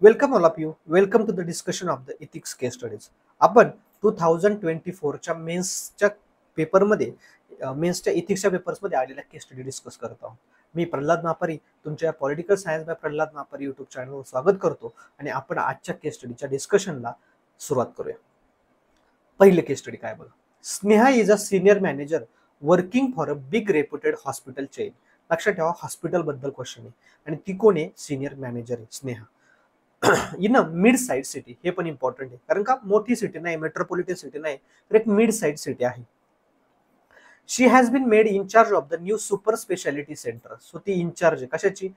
Welcome all of you. Welcome to the discussion of the ethics case studies. आपण 2024च्या मेन्सच्या पेपरमध्ये मेन्सच्या इथिक्सच्या पेपर्समध्ये आलेल्या केस study discuss करत आहोत. मी प्रल्हाद मापारी तुमच्या political science by Prahlad Mapari YouTube चॅनलवर स्वागत करतो आणि आपण आजच्या केस स्टडीच्या डिस्कशनला सुरुवात करूया. पहिले केस स्टडी काय बघा. Sneha is a senior manager working for a big reputed hospital chain. लक्षात ठेवा, हॉस्पिटल बद्दल क्वेश्चन आहे आणि ती कोण आहे? सिनियर मॅनेजर आहे Sneha. In a mid side city. हे पण इम्पॉर्टंट आहे कारण का मोठी सिटी नाही, मेट्रोपॉलिटन सिटी नाही, तर एक मिड साइड सिटी आहे. She has been made in charge of the new super speciality centre. So ती इन्चार्ज आहे कशाची?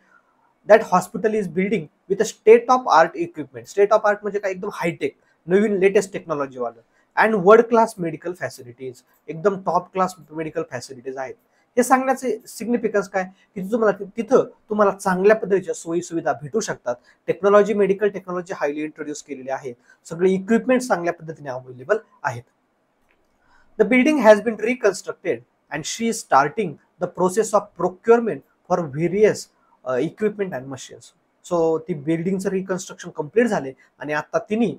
That hospital is building with a state of art equipment. State of art म्हणजे काय? एकदम हायटेक, नवीन लेटेस्ट टेक्नॉलॉजी वालं and world class medical facilities. एकदम top class medical facilities आहेत. हे सांगण्याचे सिग्निफिकन्स काय की तिथं तुम्हाला चांगल्या पद्धतीच्या सोयी सुविधा भेटू शकतात. Technology, medical technology highly introduce केलेली आहे. सगळे इक्विपमेंट चांगल्या पद्धतीने अवेलेबल आहेत. The building has been reconstructed and she is starting the process of procurement for various equipment and machines. So ती बिल्डिंगचं रिकन्स्ट्रक्शन कम्प्लीट झाले आणि आता तिने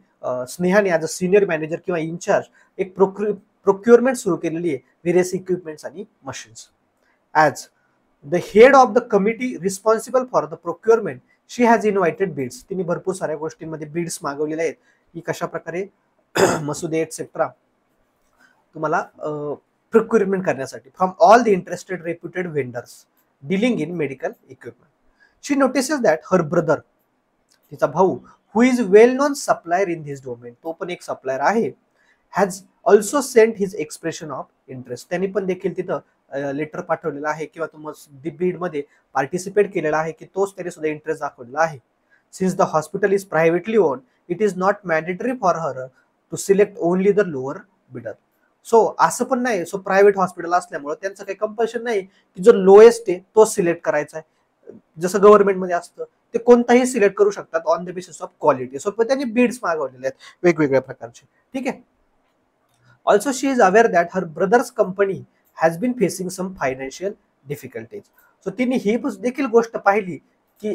स्नेहाने ॲज अ सिनियर मॅनेजर किंवा इन्चार्ज एक प्रोक्युअरमेंट सुरू केलेली आहे व्हेरियस इक्विपमेंट्स आणि machines. As the head of the committee responsible for the procurement, she has invited bids. तिने भरपूर साऱ्या गोष्टींमध्ये बिड्स मागवलेल्या आहेत की कशा प्रकारे मसुदे एक्सेट्रा तुम्हाला प्रोक्युरमेंट करण्यासाठी from all the interested reputed vendors dealing in medical equipment. She notices that her brother, तिचा भाऊ, who is well known supplier in this domain, तो पण एक सप्लायर आहे, has also sent his expression of interest. त्यांनी पण देखील तिथं लेटर पाठवलेला आहे किंवा तुम्ही बीड मध्ये पार्टिसिपेट केलेला आहे की तोच त्याने सुद्धा इंटरेस्ट दाखवलेला आहे. Since the hospital is privately own, it is not mandatory for her to select only the lower bidder. So असं पण नाही, सो प्रायव्हेट हॉस्पिटल असल्यामुळे त्यांचं काही कंपल्शन नाही की जो लोएस्ट आहे तोच सिलेक्ट करायचा आहे. जसं गव्हर्नमेंटमध्ये असतं ते कोणताही सिलेक्ट करू शकतात on the basis of quality. So त्यांनी बिड्स मागवलेले आहेत वेगवेगळ्या प्रकारचे. ठीक आहे. Also she is aware that her brother's company has been facing some financial difficulties. So तिने ही देखील गोष्ट पाहिली की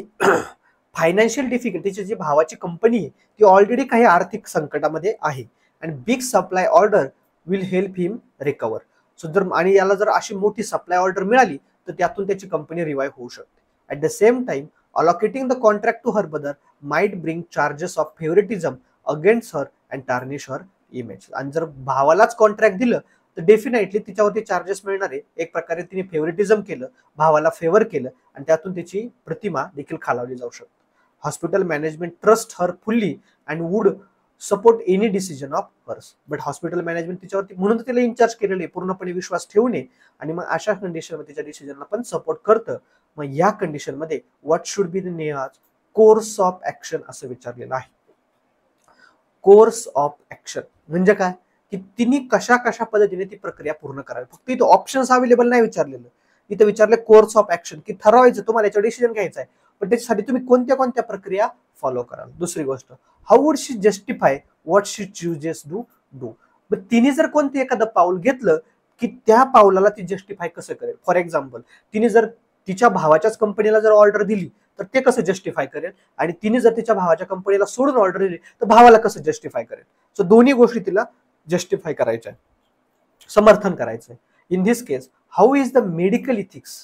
फायनान्शियल डिफिकल्टीची जी भावाची कंपनी आहे ती ऑलरेडी काही आर्थिक संकटामध्ये आहे आणि big supply order will help him recover. So जर आणि याला जर अशी मोठी सप्लाय ऑर्डर मिळाली तर त्यातून त्याची कंपनी रिवाईव्ह होऊ शकते. At the same time allocating the contract to her brother might bring charges of favouritism against her and tarnish her image. आणि जर भावालाच कॉन्ट्रॅक्ट दिलं तर डेफिनेटली तिच्यावरती चार्जेस मिळणार आहे. एक प्रकारे तिने फेवरेटिझम केलं, भावाला फेवर केलं आणि त्यातून त्याची प्रतिमा देखील खालावली जाऊ शकते. Hospital management trust her fully and would support any decision of hers. But hospital management तिच्यावरती म्हणून तिला इन्चार्ज केलेले, पूर्णपणे विश्वास ठेवू नये आणि मग अशा कंडिशनमध्ये तिच्या डिसिजनला पण सपोर्ट करतं. मग या कंडिशनमध्ये what should be the Neha's course of action असं विचारलेलं आहे. कोर्स ऑफ ऍक्शन म्हणजे काय की तिने कशा कशा पद्धतीने ती प्रक्रिया पूर्ण करावी. फक्त इथं ऑप्शन्स अवेलेबल नाही विचारलेलं, इथं विचारले कोर्स ऑफ ऍक्शन की ठरवायचं तुम्हाला याच्यावर डिसिजन घ्यायचा आहे, पण त्याच्यासाठी तुम्ही कोणत्या कोणत्या प्रक्रिया फॉलो कराल. दुसरी गोष्ट, how would she justify what she chooses do. मग तिने जर कोणतं एखादं पाऊल घेतलं की त्या पाऊलाला ती जस्टिफाय कसं करेल. फॉर एक्झाम्पल, तिने जर तिच्या भावाच्याच कंपनीला जर ऑर्डर दिली तर ते कसं जस्टिफाय करेल आणि तिने जर तिच्या भावाच्या कंपनीला सोडून ऑर्डर दिली तर भावाला कसं जस्टिफाय करेल. सो दोन्ही गोष्टी तिला जस्टिफाय करायचं आहे, समर्थन करायचं आहे. In this case, how is the medical ethics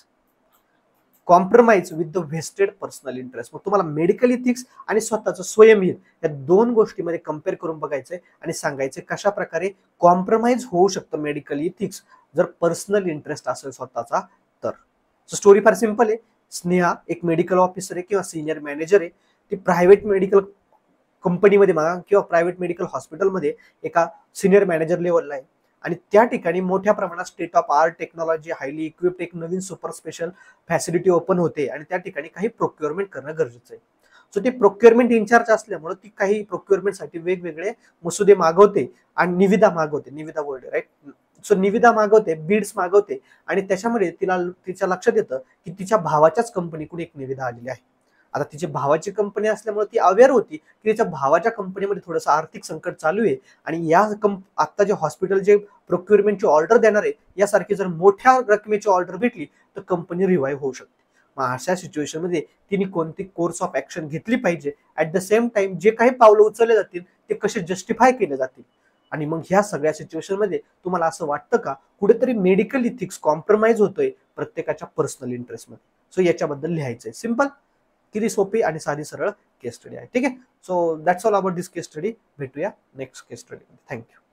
compromise with the vested personal interest. मग तुम्हाला मेडिकल इथिक्स आणि स्वतःचं स्वयंहित या दोन गोष्टीमध्ये कम्पेअर करून बघायचंय आणि सांगायचं कशा प्रकारे कॉम्प्रोमाइज होऊ शकतं मेडिकल इथिक्स जर पर्सनल इंटरेस्ट असेल स्वतःचा तर. स्टोरी फार सिंपल आहे. स्नेहा एक मेडिकल ऑफिसर आहे किंवा सिनियर मॅनेजर आहे. ती प्रायव्हेट मेडिकल कंपनीमध्ये म्हणा किंवा प्रायव्हेट मेडिकल हॉस्पिटलमध्ये एका सिनियर मॅनेजर लेवलला आहे आणि त्या ठिकाणी मोठ्या प्रमाणात state of art technology highly equipped एक नवीन सुपर स्पेशल फॅसिलिटी ओपन होते आणि त्या ठिकाणी काही प्रोक्युअरमेंट करणं गरजेचं आहे. सो ती प्रोक्युअरमेंट इन्चार्ज असल्यामुळे ती काही प्रोक्युअरमेंटसाठी वेगवेगळे मसुदे मागवते आणि निविदा मागवते, निविदा बोर्ड राईट. सो निविदा मागवते, बिड्स मागवते आणि त्याच्यामध्ये तिच्या लक्षात येतं की तिच्या भावाच्याच कंपनीकडून एक निविदा आलेली आहे. आता तिची भावाची कंपनी असल्यामुळे ती अवेअर होती की तिच्या भावाच्या कंपनीमध्ये थोडंसं आर्थिक संकट चालू आहे आणि या आता जे हॉस्पिटल जे प्रोक्युअरमेंटची ऑर्डर देणार आहे यासारखी जर मोठ्या रकमेची ऑर्डर भेटली तर कंपनी रिवाईव्ह होऊ शकते. मग अशा सिच्युएशनमध्ये तिने कोणती कोर्स ऑफ ऍक्शन घेतली पाहिजे, ऍट द सेम टाइम जे काही पावलं उचलले जातील ते कसे जस्टिफाय केले जातील. आणि मग ह्या सगळ्या सिच्युएशनमध्ये तुम्हाला असं वाटतं का कुठेतरी मेडिकल इथिक्स कॉम्प्रोमाइज होतोय प्रत्येकाच्या पर्सनल इंटरेस्टमध्ये? सो याच्याबद्दल लिहायचंय. सिंपल, किती सोपी आणि साधी सरळ केस स्टडी आहे. ठीक आहे. So that's all about this case study. भेटूया नेक्स्ट केस स्टडी. थँक्यू.